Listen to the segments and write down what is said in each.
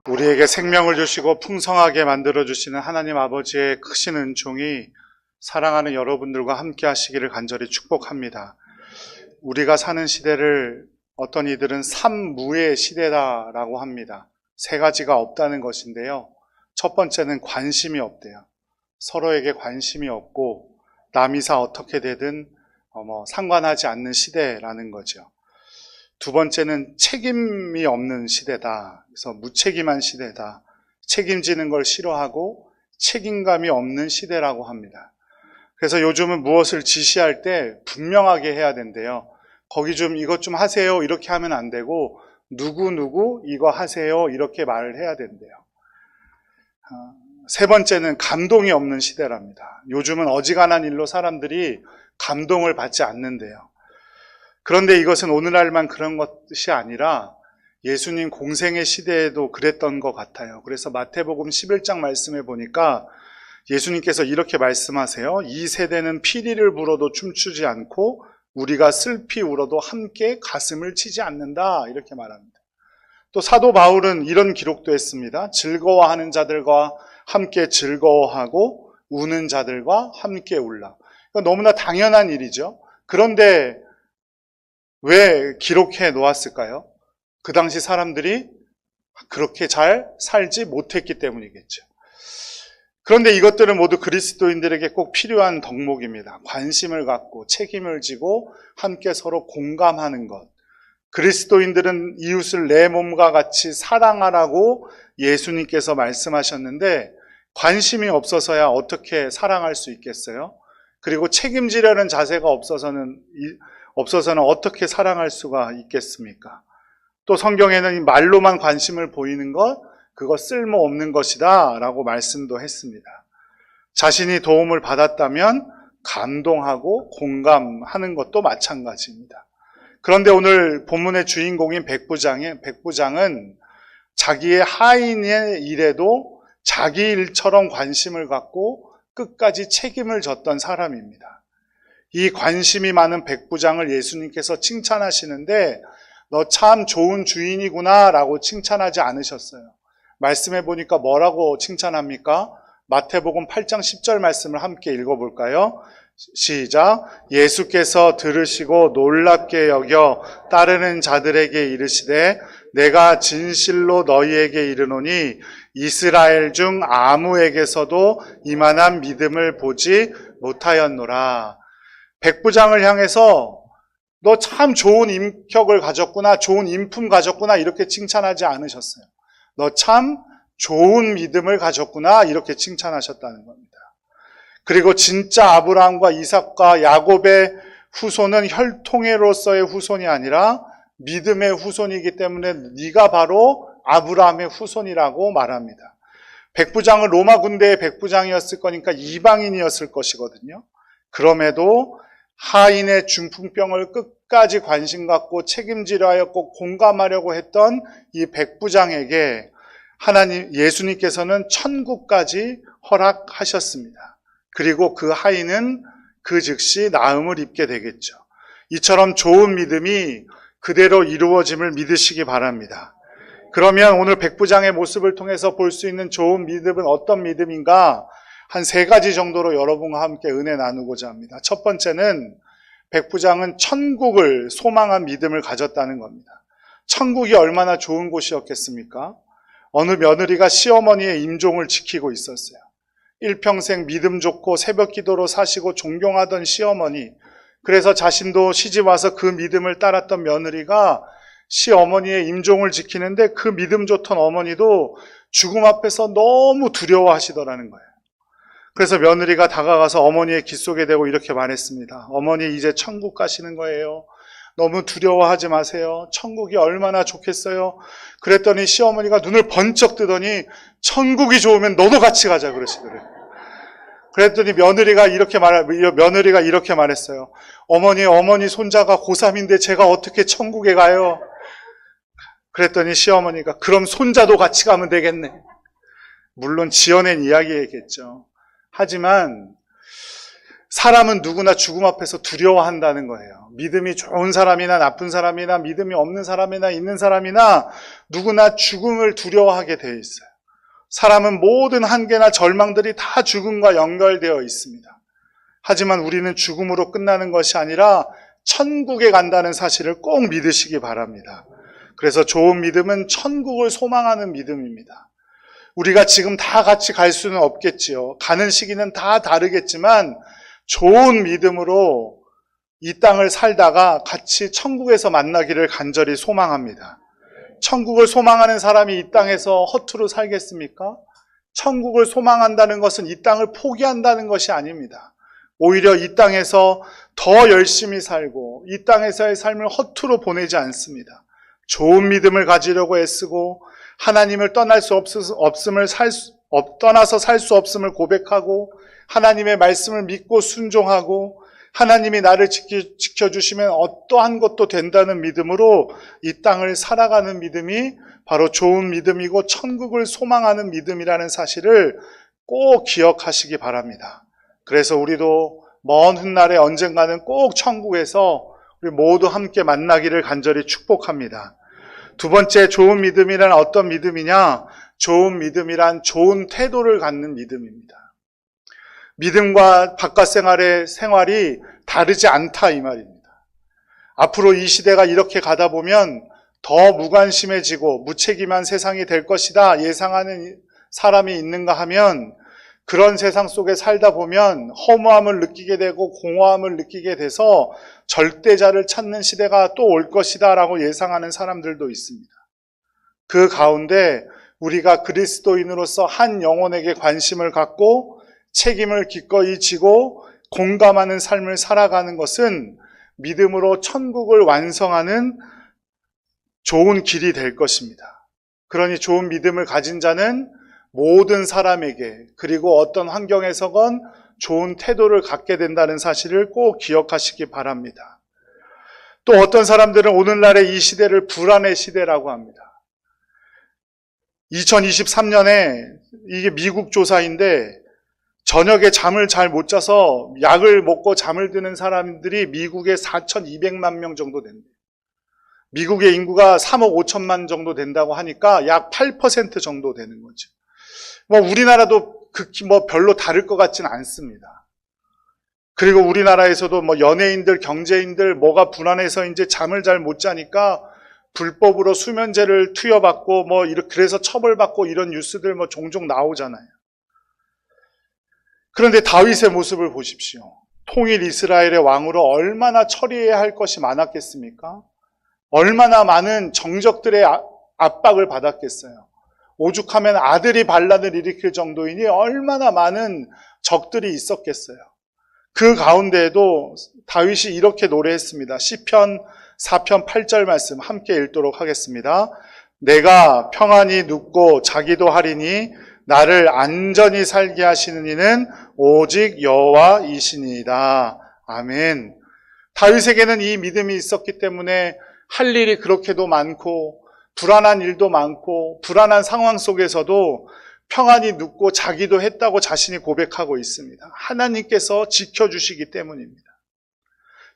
우리에게 생명을 주시고 풍성하게 만들어주시는 하나님 아버지의 크신 은총이 사랑하는 여러분들과 함께 하시기를 간절히 축복합니다. 우리가 사는 시대를 어떤 이들은 삼무의 시대다라고 합니다. 세 가지가 없다는 것인데요. 첫 번째는 관심이 없대요. 서로에게 관심이 없고 남이사 어떻게 되든 상관하지 않는 시대라는 거죠. 두 번째는 책임이 없는 시대다. 그래서 무책임한 시대다. 책임지는 걸 싫어하고 책임감이 없는 시대라고 합니다. 그래서 요즘은 무엇을 지시할 때 분명하게 해야 된대요. 거기 좀 이것 좀 하세요 이렇게 하면 안 되고 누구 이거 하세요 이렇게 말을 해야 된대요. 세 번째는 감동이 없는 시대랍니다. 요즘은 어지간한 일로 사람들이 감동을 받지 않는데요. 그런데 이것은 오늘날만 그런 것이 아니라 예수님 공생의 시대에도 그랬던 것 같아요. 그래서 마태복음 11장 말씀에 보니까 예수님께서 이렇게 말씀하세요. 이 세대는 피리를 불어도 춤추지 않고 우리가 슬피 울어도 함께 가슴을 치지 않는다 이렇게 말합니다. 또 사도 바울은 이런 기록도 했습니다. 즐거워하는 자들과 함께 즐거워하고 우는 자들과 함께 울라. 너무나 당연한 일이죠. 그런데 왜 기록해 놓았을까요? 그 당시 사람들이 그렇게 잘 살지 못했기 때문이겠죠. 그런데 이것들은 모두 그리스도인들에게 꼭 필요한 덕목입니다. 관심을 갖고 책임을 지고 함께 서로 공감하는 것. 그리스도인들은 이웃을 내 몸과 같이 사랑하라고 예수님께서 말씀하셨는데 관심이 없어서야 어떻게 사랑할 수 있겠어요? 그리고 책임지려는 자세가 없어서는 어떻게 사랑할 수가 있겠습니까? 또 성경에는 말로만 관심을 보이는 것, 그거 쓸모없는 것이다 라고 말씀도 했습니다. 자신이 도움을 받았다면 감동하고 공감하는 것도 마찬가지입니다. 그런데 오늘 본문의 주인공인 백부장은 자기의 하인의 일에도 자기 일처럼 관심을 갖고 끝까지 책임을 졌던 사람입니다. 이 관심이 많은 백부장을 예수님께서 칭찬하시는데 너 참 좋은 주인이구나 라고 칭찬하지 않으셨어요. 말씀해 보니까 뭐라고 칭찬합니까? 마태복음 8장 10절 말씀을 함께 읽어볼까요? 시작. 예수께서 들으시고 놀랍게 여겨 따르는 자들에게 이르시되 내가 진실로 너희에게 이르노니 이스라엘 중 아무에게서도 이만한 믿음을 보지 못하였노라. 백부장을 향해서 너 참 좋은 인격을 가졌구나, 좋은 인품 가졌구나 이렇게 칭찬하지 않으셨어요. 너 참 좋은 믿음을 가졌구나 이렇게 칭찬하셨다는 겁니다. 그리고 진짜 아브라함과 이삭과 야곱의 후손은 혈통으로서의 후손이 아니라 믿음의 후손이기 때문에 네가 바로 아브라함의 후손이라고 말합니다. 백부장은 로마 군대의 백부장이었을 거니까 이방인이었을 것이거든요. 그럼에도 하인의 중풍병을 끝까지 관심 갖고 책임지려 하였고 공감하려고 했던 이 백부장에게 예수님께서는 천국까지 허락하셨습니다. 그리고 그 하인은 그 즉시 나음을 입게 되겠죠. 이처럼 좋은 믿음이 그대로 이루어짐을 믿으시기 바랍니다. 그러면 오늘 백부장의 모습을 통해서 볼 수 있는 좋은 믿음은 어떤 믿음인가? 한 세 가지 정도로 여러분과 함께 은혜 나누고자 합니다. 첫 번째는 백부장은 천국을 소망한 믿음을 가졌다는 겁니다. 천국이 얼마나 좋은 곳이었겠습니까? 어느 며느리가 시어머니의 임종을 지키고 있었어요. 일평생 믿음 좋고 새벽 기도로 사시고 존경하던 시어머니, 그래서 자신도 시집 와서 그 믿음을 따랐던 며느리가 시어머니의 임종을 지키는데 그 믿음 좋던 어머니도 죽음 앞에서 너무 두려워하시더라는 거예요. 그래서 며느리가 다가가서 어머니의 귓속에 대고 이렇게 말했습니다. 어머니 이제 천국 가시는 거예요. 너무 두려워하지 마세요. 천국이 얼마나 좋겠어요. 그랬더니 시어머니가 눈을 번쩍 뜨더니 천국이 좋으면 너도 같이 가자 그러시더래요. 그랬더니 며느리가 이렇게 말했어요. 어머니 손자가 고3인데 제가 어떻게 천국에 가요? 그랬더니 시어머니가 그럼 손자도 같이 가면 되겠네. 물론 지어낸 이야기겠죠. 하지만 사람은 누구나 죽음 앞에서 두려워한다는 거예요. 믿음이 좋은 사람이나 나쁜 사람이나 믿음이 없는 사람이나 있는 사람이나 누구나 죽음을 두려워하게 되어 있어요. 사람은 모든 한계나 절망들이 다 죽음과 연결되어 있습니다. 하지만 우리는 죽음으로 끝나는 것이 아니라 천국에 간다는 사실을 꼭 믿으시기 바랍니다. 그래서 좋은 믿음은 천국을 소망하는 믿음입니다. 우리가 지금 다 같이 갈 수는 없겠지요. 가는 시기는 다 다르겠지만 좋은 믿음으로 이 땅을 살다가 같이 천국에서 만나기를 간절히 소망합니다. 천국을 소망하는 사람이 이 땅에서 허투루 살겠습니까? 천국을 소망한다는 것은 이 땅을 포기한다는 것이 아닙니다. 오히려 이 땅에서 더 열심히 살고 이 땅에서의 삶을 허투루 보내지 않습니다. 좋은 믿음을 가지려고 애쓰고 하나님을 떠나서 살 수 없음을 고백하고 하나님의 말씀을 믿고 순종하고 하나님이 나를 지켜주시면 어떠한 것도 된다는 믿음으로 이 땅을 살아가는 믿음이 바로 좋은 믿음이고 천국을 소망하는 믿음이라는 사실을 꼭 기억하시기 바랍니다. 그래서 우리도 먼 훗날에 언젠가는 꼭 천국에서 우리 모두 함께 만나기를 간절히 축복합니다. 두 번째, 좋은 믿음이란 어떤 믿음이냐? 좋은 믿음이란 좋은 태도를 갖는 믿음입니다. 믿음과 바깥 생활이 다르지 않다 이 말입니다. 앞으로 이 시대가 이렇게 가다 보면 더 무관심해지고 무책임한 세상이 될 것이다 예상하는 사람이 있는가 하면 그런 세상 속에 살다 보면 허무함을 느끼게 되고 공허함을 느끼게 돼서 절대자를 찾는 시대가 또 올 것이다 라고 예상하는 사람들도 있습니다. 그 가운데 우리가 그리스도인으로서 한 영혼에게 관심을 갖고 책임을 기꺼이 지고 공감하는 삶을 살아가는 것은 믿음으로 천국을 완성하는 좋은 길이 될 것입니다. 그러니 좋은 믿음을 가진 자는 모든 사람에게 그리고 어떤 환경에서건 좋은 태도를 갖게 된다는 사실을 꼭 기억하시기 바랍니다. 또 어떤 사람들은 오늘날의 이 시대를 불안의 시대라고 합니다. 2023년에 이게 미국 조사인데 저녁에 잠을 잘 못 자서 약을 먹고 잠을 드는 사람들이 미국에 4,200만 명 정도 된대요. 미국의 인구가 3억 5천만 정도 된다고 하니까 약 8% 정도 되는 거죠. 우리나라도 극히 별로 다를 것 같지는 않습니다. 그리고 우리나라에서도 연예인들, 경제인들 뭐가 불안해서 이제 잠을 잘 못 자니까 불법으로 수면제를 투여받고 그래서 처벌받고 이런 뉴스들 종종 나오잖아요. 그런데 다윗의 모습을 보십시오. 통일 이스라엘의 왕으로 얼마나 처리해야 할 것이 많았겠습니까? 얼마나 많은 정적들의 압박을 받았겠어요. 오죽하면 아들이 반란을 일으킬 정도이니 얼마나 많은 적들이 있었겠어요. 그 가운데에도 다윗이 이렇게 노래했습니다. 시편 4편 8절 말씀 함께 읽도록 하겠습니다. 내가 평안히 눕고 자기도 하리니 나를 안전히 살게 하시는 이는 오직 여호와이시니이다. 아멘. 다윗에게는 이 믿음이 있었기 때문에 할 일이 그렇게도 많고 불안한 일도 많고 불안한 상황 속에서도 평안히 눕고 자기도 했다고 자신이 고백하고 있습니다. 하나님께서 지켜주시기 때문입니다.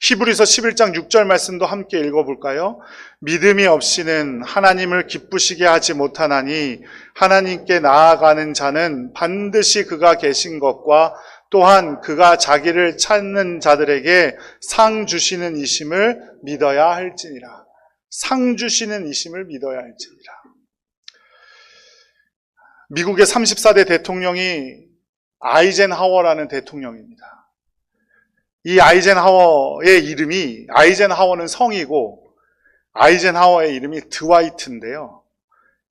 히브리서 11장 6절 말씀도 함께 읽어볼까요? 믿음이 없이는 하나님을 기쁘시게 하지 못하나니 하나님께 나아가는 자는 반드시 그가 계신 것과 또한 그가 자기를 찾는 자들에게 상 주시는 이심을 믿어야 할지니라. 상 주시는 이심을 믿어야 할지니라. 미국의 34대 대통령이 아이젠하워라는 대통령입니다. 이 아이젠하워의 이름이, 아이젠하워는 성이고 아이젠하워의 이름이 드와이트인데요.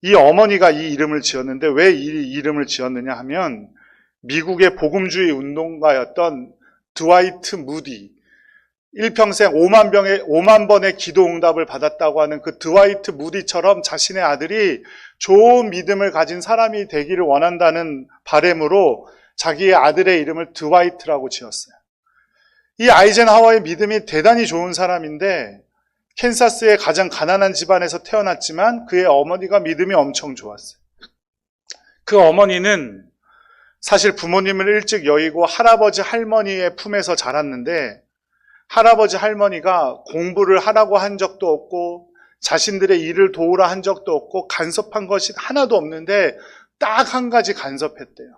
이 어머니가 이 이름을 지었는데 왜 이 이름을 지었느냐 하면 미국의 복음주의 운동가였던 드와이트 무디, 일평생 5만 번의 기도 응답을 받았다고 하는 그 드와이트 무디처럼 자신의 아들이 좋은 믿음을 가진 사람이 되기를 원한다는 바람으로 자기의 아들의 이름을 드와이트라고 지었어요. 이 아이젠하워의 믿음이 대단히 좋은 사람인데 캔사스의 가장 가난한 집안에서 태어났지만 그의 어머니가 믿음이 엄청 좋았어요. 그 어머니는 사실 부모님을 일찍 여의고 할아버지 할머니의 품에서 자랐는데 할아버지 할머니가 공부를 하라고 한 적도 없고 자신들의 일을 도우라 한 적도 없고 간섭한 것이 하나도 없는데 딱 한 가지 간섭했대요.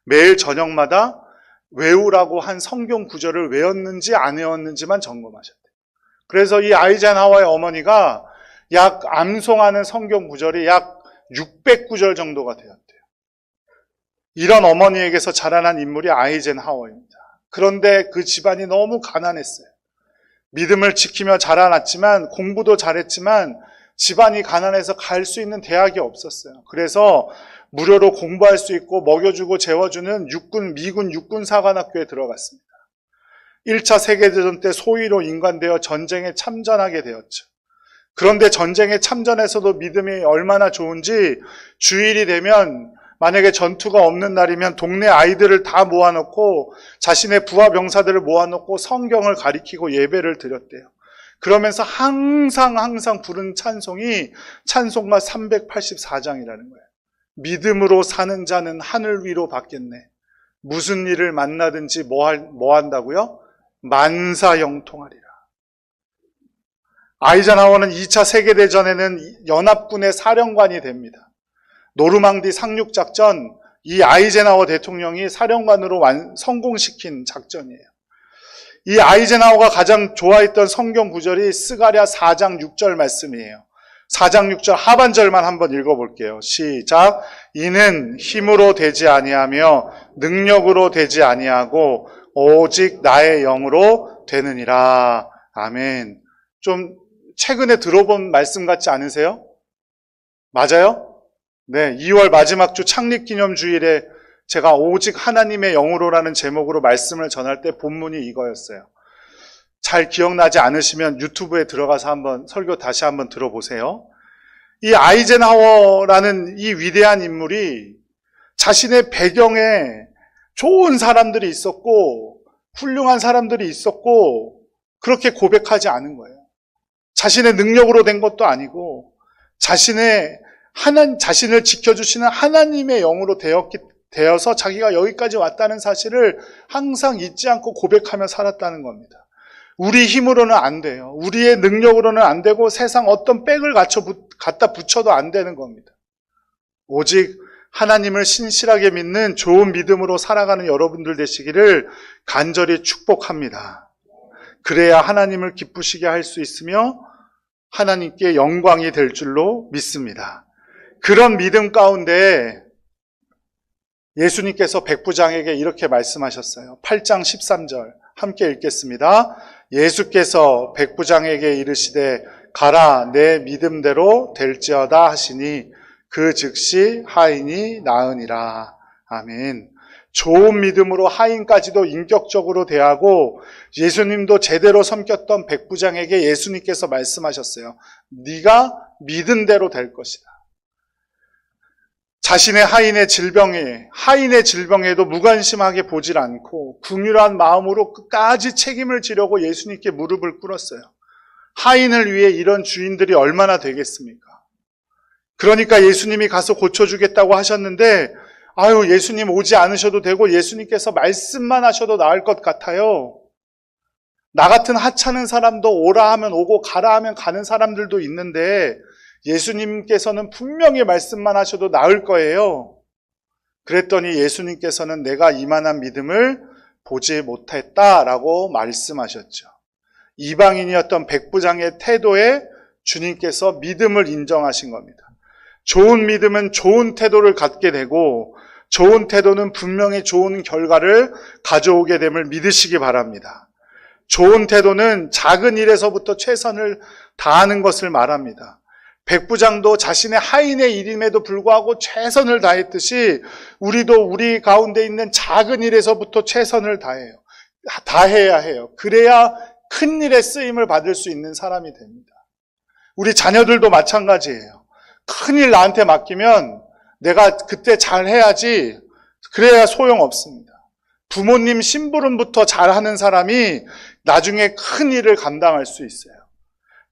매일 저녁마다 외우라고 한 성경 구절을 외웠는지 안 외웠는지만 점검하셨대요. 그래서 이 아이젠하워의 어머니가 약 암송하는 성경 구절이 약 600구절 정도가 되었대요. 이런 어머니에게서 자라난 인물이 아이젠하워입니다. 그런데 그 집안이 너무 가난했어요. 믿음을 지키며 자라났지만 공부도 잘했지만 집안이 가난해서 갈 수 있는 대학이 없었어요. 그래서 무료로 공부할 수 있고 먹여주고 재워주는 미군 육군사관학교에 들어갔습니다. 1차 세계대전 때 소위로 인관되어 전쟁에 참전하게 되었죠. 그런데 전쟁에 참전해서도 믿음이 얼마나 좋은지 주일이 되면 만약에 전투가 없는 날이면 동네 아이들을 다 모아놓고 자신의 부하 병사들을 모아놓고 성경을 가리키고 예배를 드렸대요. 그러면서 항상 부른 찬송이 찬송가 384장이라는 거예요. 믿음으로 사는 자는 하늘 위로 받겠네. 무슨 일을 만나든지 뭐 한다고요? 만사 형통하리라. 아이젠하워는 2차 세계대전에는 연합군의 사령관이 됩니다. 노르망디 상륙작전, 이 아이젠하워 대통령이 사령관으로 성공시킨 작전이에요. 이 아이젠하워가 가장 좋아했던 성경 구절이 스가랴 4장 6절 말씀이에요. 4장 6절 하반절만 한번 읽어볼게요. 시작. 이는 힘으로 되지 아니하며 능력으로 되지 아니하고 오직 나의 영으로 되느니라. 아멘. 좀 최근에 들어본 말씀 같지 않으세요? 맞아요? 네, 2월 마지막 주 창립기념주일에 제가 오직 하나님의 영으로라는 제목으로 말씀을 전할 때 본문이 이거였어요. 잘 기억나지 않으시면 유튜브에 들어가서 한번 설교 다시 한번 들어보세요. 이 아이젠하워라는 이 위대한 인물이 자신의 배경에 좋은 사람들이 있었고 훌륭한 사람들이 있었고 그렇게 고백하지 않은 거예요. 자신의 능력으로 된 것도 아니고 자신을 지켜주시는 하나님의 영으로 되어서 자기가 여기까지 왔다는 사실을 항상 잊지 않고 고백하며 살았다는 겁니다. 우리 힘으로는 안 돼요. 우리의 능력으로는 안 되고 세상 어떤 백을 갖다 붙여도 안 되는 겁니다. 오직 하나님을 신실하게 믿는 좋은 믿음으로 살아가는 여러분들 되시기를 간절히 축복합니다. 그래야 하나님을 기쁘시게 할 수 있으며 하나님께 영광이 될 줄로 믿습니다. 그런 믿음 가운데 예수님께서 백부장에게 이렇게 말씀하셨어요. 8장 13절 함께 읽겠습니다. 예수께서 백부장에게 이르시되 가라 내 믿음대로 될지어다 하시니 그 즉시 하인이 나으니라. 아멘. 좋은 믿음으로 하인까지도 인격적으로 대하고 예수님도 제대로 섬겼던 백부장에게 예수님께서 말씀하셨어요. 네가 믿은 대로 될 것이다. 자신의 하인의 질병에도 무관심하게 보질 않고 긍휼한 마음으로 끝까지 책임을 지려고 예수님께 무릎을 꿇었어요. 하인을 위해 이런 주인들이 얼마나 되겠습니까? 그러니까 예수님이 가서 고쳐주겠다고 하셨는데 예수님 오지 않으셔도 되고 예수님께서 말씀만 하셔도 나을 것 같아요. 나 같은 하찮은 사람도 오라 하면 오고 가라 하면 가는 사람들도 있는데 예수님께서는 분명히 말씀만 하셔도 나을 거예요. 그랬더니 예수님께서는 내가 이만한 믿음을 보지 못했다라고 말씀하셨죠. 이방인이었던 백부장의 태도에 주님께서 믿음을 인정하신 겁니다. 좋은 믿음은 좋은 태도를 갖게 되고 좋은 태도는 분명히 좋은 결과를 가져오게 됨을 믿으시기 바랍니다. 좋은 태도는 작은 일에서부터 최선을 다하는 것을 말합니다. 백부장도 자신의 하인의 일임에도 불구하고 최선을 다했듯이 우리도 우리 가운데 있는 작은 일에서부터 최선을 다해야 해요. 그래야 큰 일에 쓰임을 받을 수 있는 사람이 됩니다. 우리 자녀들도 마찬가지예요. 큰일 나한테 맡기면 내가 그때 잘해야지 그래야 소용없습니다. 부모님 심부름부터 잘하는 사람이 나중에 큰 일을 감당할 수 있어요.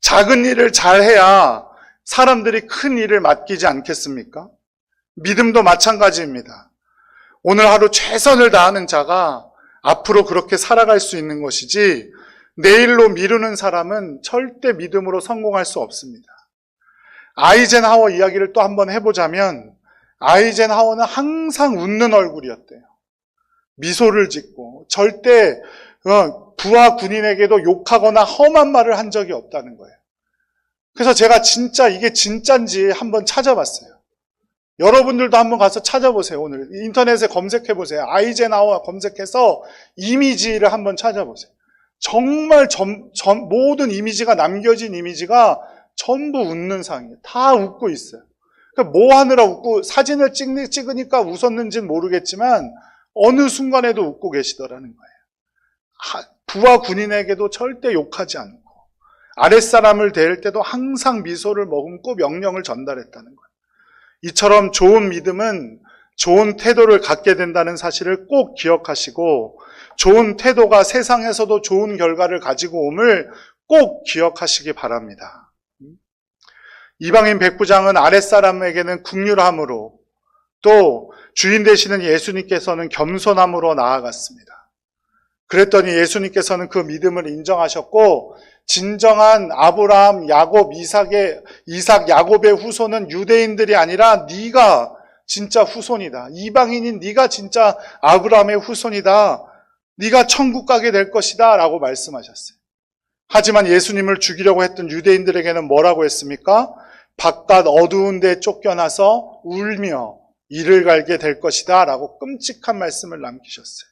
작은 일을 잘해야 사람들이 큰 일을 맡기지 않겠습니까? 믿음도 마찬가지입니다. 오늘 하루 최선을 다하는 자가 앞으로 그렇게 살아갈 수 있는 것이지 내일로 미루는 사람은 절대 믿음으로 성공할 수 없습니다. 아이젠하워 이야기를 또 한번 해보자면 아이젠하워는 항상 웃는 얼굴이었대요. 미소를 짓고 절대 부하 군인에게도 욕하거나 험한 말을 한 적이 없다는 거예요. 그래서 제가 진짜 이게 진짠지 한번 찾아봤어요. 여러분들도 한번 가서 찾아보세요. 오늘 인터넷에 검색해보세요. 아이젠하워 검색해서 이미지를 한번 찾아보세요. 정말 모든 이미지가 남겨진 이미지가 전부 웃는 상이에요. 다 웃고 있어요. 그러니까 뭐 하느라 웃고 사진을 찍으니까 웃었는지는 모르겠지만 어느 순간에도 웃고 계시더라는 거예요. 부하 군인에게도 절대 욕하지 않고 아랫사람을 대할 때도 항상 미소를 머금고 명령을 전달했다는 거예요. 이처럼 좋은 믿음은 좋은 태도를 갖게 된다는 사실을 꼭 기억하시고 좋은 태도가 세상에서도 좋은 결과를 가지고 옴을 꼭 기억하시기 바랍니다. 이방인 백부장은 아랫사람에게는 긍휼함으로 또 주인 되시는 예수님께서는 겸손함으로 나아갔습니다. 그랬더니 예수님께서는 그 믿음을 인정하셨고 진정한 아브라함, 야곱, 이삭, 야곱의 후손은 유대인들이 아니라 네가 진짜 후손이다. 이방인인 네가 진짜 아브라함의 후손이다. 네가 천국 가게 될 것이다 라고 말씀하셨어요. 하지만 예수님을 죽이려고 했던 유대인들에게는 뭐라고 했습니까? 바깥 어두운 데 쫓겨나서 울며 이를 갈게 될 것이다 라고 끔찍한 말씀을 남기셨어요.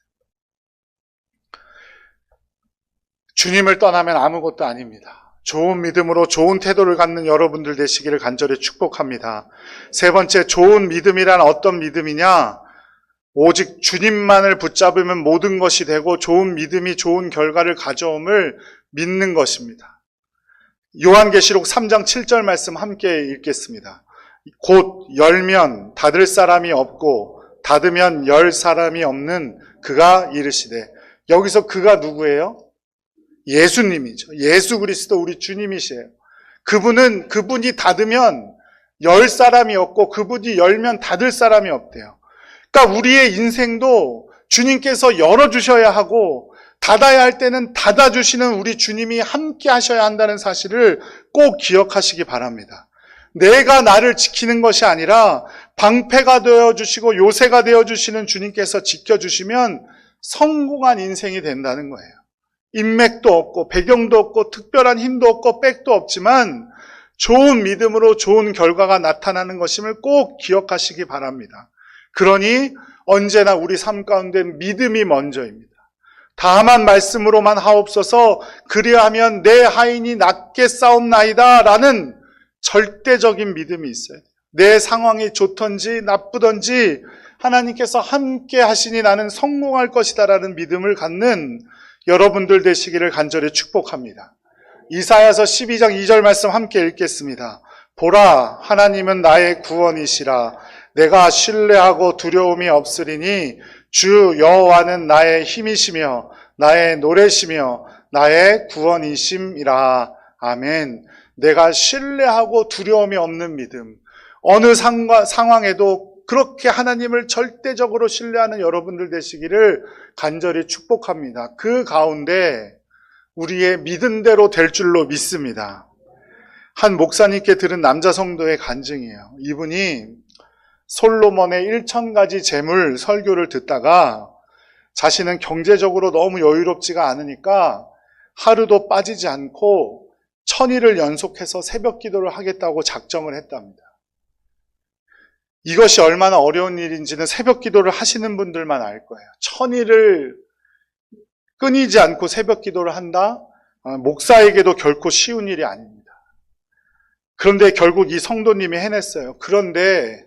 주님을 떠나면 아무것도 아닙니다. 좋은 믿음으로 좋은 태도를 갖는 여러분들 되시기를 간절히 축복합니다. 세 번째, 좋은 믿음이란 어떤 믿음이냐? 오직 주님만을 붙잡으면 모든 것이 되고 좋은 믿음이 좋은 결과를 가져옴을 믿는 것입니다. 요한계시록 3장 7절 말씀 함께 읽겠습니다. 곧 열면 닫을 사람이 없고 닫으면 열 사람이 없는 그가 이르시되, 여기서 그가 누구예요? 예수님이죠. 예수 그리스도 우리 주님이시에요. 그분이 닫으면 열 사람이 없고 그분이 열면 닫을 사람이 없대요. 그러니까 우리의 인생도 주님께서 열어주셔야 하고 닫아야 할 때는 닫아주시는 우리 주님이 함께 하셔야 한다는 사실을 꼭 기억하시기 바랍니다. 내가 나를 지키는 것이 아니라 방패가 되어주시고 요새가 되어주시는 주님께서 지켜주시면 성공한 인생이 된다는 거예요. 인맥도 없고 배경도 없고 특별한 힘도 없고 백도 없지만 좋은 믿음으로 좋은 결과가 나타나는 것임을 꼭 기억하시기 바랍니다. 그러니 언제나 우리 삶 가운데 믿음이 먼저입니다. 다만 말씀으로만 하옵소서 그리하면 내 하인이 낫게 싸움나이다 라는 절대적인 믿음이 있어야 돼요. 내 상황이 좋든지 나쁘든지 하나님께서 함께 하시니 나는 성공할 것이다 라는 믿음을 갖는 여러분들 되시기를 간절히 축복합니다. 이사야서 12장 2절 말씀 함께 읽겠습니다. 보라, 하나님은 나의 구원이시라. 내가 신뢰하고 두려움이 없으리니 주 여호와는 나의 힘이시며 나의 노래시며 나의 구원이심이라. 아멘. 내가 신뢰하고 두려움이 없는 믿음. 어느 상황에도 그렇게 하나님을 절대적으로 신뢰하는 여러분들 되시기를 간절히 축복합니다. 그 가운데 우리의 믿은 대로 될 줄로 믿습니다. 한 목사님께 들은 남자 성도의 간증이에요. 이분이 솔로몬의 1000가지 재물 설교를 듣다가 자신은 경제적으로 너무 여유롭지가 않으니까 하루도 빠지지 않고 1000일을 연속해서 새벽 기도를 하겠다고 작정을 했답니다. 이것이 얼마나 어려운 일인지는 새벽 기도를 하시는 분들만 알 거예요. 1000일을 끊이지 않고 새벽 기도를 한다? 목사에게도 결코 쉬운 일이 아닙니다. 그런데 결국 이 성도님이 해냈어요. 그런데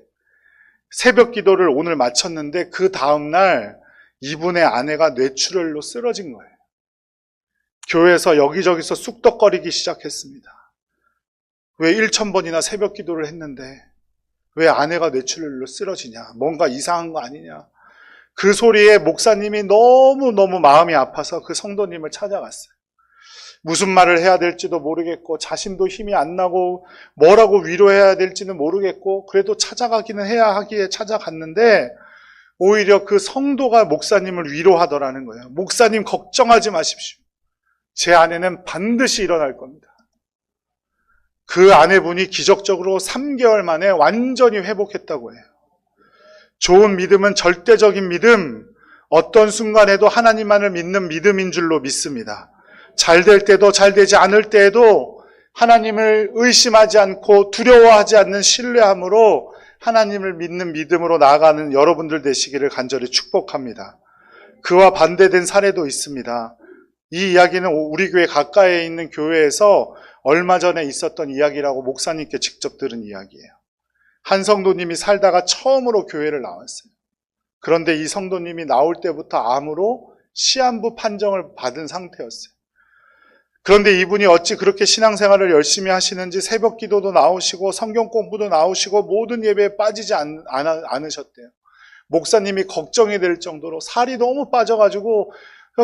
새벽 기도를 오늘 마쳤는데 그 다음날 이분의 아내가 뇌출혈로 쓰러진 거예요. 교회에서 여기저기서 쑥덕거리기 시작했습니다. 왜 1000번이나 새벽 기도를 했는데 왜 아내가 뇌출혈로 쓰러지냐? 뭔가 이상한 거 아니냐? 그 소리에 목사님이 너무너무 마음이 아파서 그 성도님을 찾아갔어요. 무슨 말을 해야 될지도 모르겠고 자신도 힘이 안 나고 뭐라고 위로해야 될지는 모르겠고 그래도 찾아가기는 해야 하기에 찾아갔는데 오히려 그 성도가 목사님을 위로하더라는 거예요. 목사님 걱정하지 마십시오. 제 아내는 반드시 일어날 겁니다. 그 아내분이 기적적으로 3개월 만에 완전히 회복했다고 해요. 좋은 믿음은 절대적인 믿음, 어떤 순간에도 하나님만을 믿는 믿음인 줄로 믿습니다. 잘 될 때도 잘 되지 않을 때에도 하나님을 의심하지 않고 두려워하지 않는 신뢰함으로 하나님을 믿는 믿음으로 나아가는 여러분들 되시기를 간절히 축복합니다. 그와 반대된 사례도 있습니다. 이 이야기는 우리 교회 가까이에 있는 교회에서 얼마 전에 있었던 이야기라고 목사님께 직접 들은 이야기예요. 한 성도님이 살다가 처음으로 교회를 나왔어요. 그런데 이 성도님이 나올 때부터 암으로 시한부 판정을 받은 상태였어요. 그런데 이분이 어찌 그렇게 신앙생활을 열심히 하시는지 새벽 기도도 나오시고 성경 공부도 나오시고 모든 예배에 빠지지 않으셨대요. 목사님이 걱정이 될 정도로 살이 너무 빠져가지고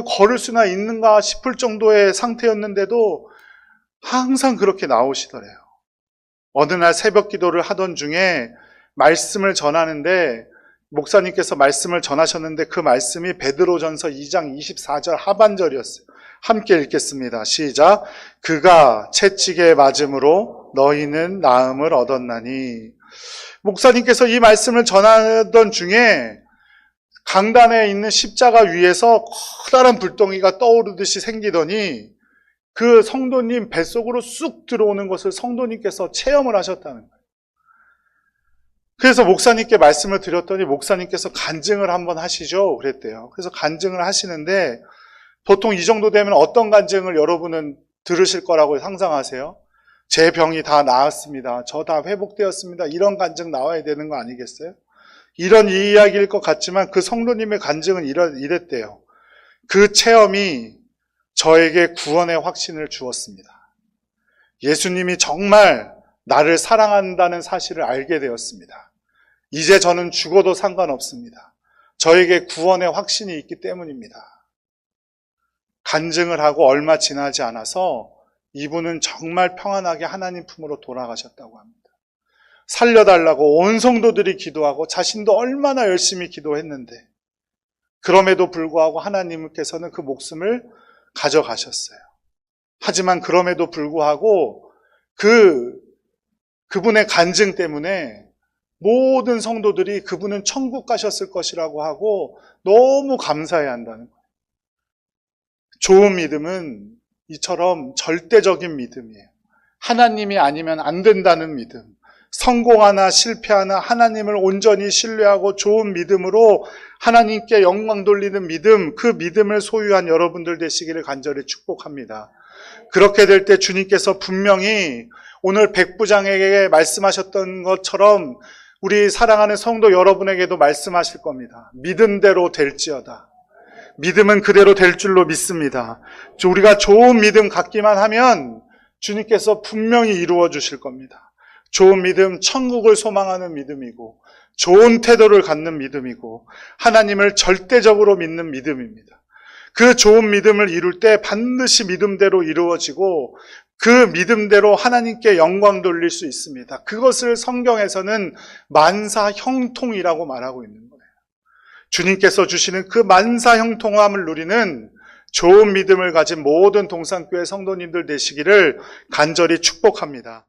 걸을 수나 있는가 싶을 정도의 상태였는데도 항상 그렇게 나오시더래요. 어느 날 새벽 기도를 하던 중에 말씀을 전하는데 목사님께서 말씀을 전하셨는데 그 말씀이 베드로전서 2장 24절 하반절이었어요. 함께 읽겠습니다. 시작. 그가 채찍에 맞음으로 너희는 나음을 얻었나니. 목사님께서 이 말씀을 전하던 중에 강단에 있는 십자가 위에서 커다란 불덩이가 떠오르듯이 생기더니 그 성도님 뱃속으로 쑥 들어오는 것을 성도님께서 체험을 하셨다는 거예요. 그래서 목사님께 말씀을 드렸더니 목사님께서 간증을 한번 하시죠 그랬대요. 그래서 간증을 하시는데 보통 이 정도 되면 어떤 간증을 여러분은 들으실 거라고 상상하세요? 제 병이 다 나았습니다. 저 다 회복되었습니다. 이런 간증 나와야 되는 거 아니겠어요? 이런 이야기일 것 같지만 그 성도님의 간증은 이랬대요. 그 체험이 저에게 구원의 확신을 주었습니다. 예수님이 정말 나를 사랑한다는 사실을 알게 되었습니다. 이제 저는 죽어도 상관없습니다. 저에게 구원의 확신이 있기 때문입니다. 간증을 하고 얼마 지나지 않아서 이분은 정말 평안하게 하나님 품으로 돌아가셨다고 합니다. 살려달라고 온 성도들이 기도하고 자신도 얼마나 열심히 기도했는데 그럼에도 불구하고 하나님께서는 그 목숨을 가져가셨어요. 하지만 그럼에도 불구하고 그분의 간증 때문에 모든 성도들이 그분은 천국 가셨을 것이라고 하고 너무 감사해야 한다는 거예요. 좋은 믿음은 이처럼 절대적인 믿음이에요. 하나님이 아니면 안 된다는 믿음. 성공하나 실패하나 하나님을 온전히 신뢰하고 좋은 믿음으로 하나님께 영광 돌리는 믿음, 그 믿음을 소유한 여러분들 되시기를 간절히 축복합니다. 그렇게 될 때 주님께서 분명히 오늘 백부장에게 말씀하셨던 것처럼 우리 사랑하는 성도 여러분에게도 말씀하실 겁니다. 믿음대로 될지어다. 믿음은 그대로 될 줄로 믿습니다. 우리가 좋은 믿음 갖기만 하면 주님께서 분명히 이루어 주실 겁니다. 좋은 믿음, 천국을 소망하는 믿음이고 좋은 태도를 갖는 믿음이고 하나님을 절대적으로 믿는 믿음입니다. 그 좋은 믿음을 이룰 때 반드시 믿음대로 이루어지고 그 믿음대로 하나님께 영광 돌릴 수 있습니다. 그것을 성경에서는 만사형통이라고 말하고 있는 거예요. 주님께서 주시는 그 만사형통함을 누리는 좋은 믿음을 가진 모든 동산교회 성도님들 되시기를 간절히 축복합니다.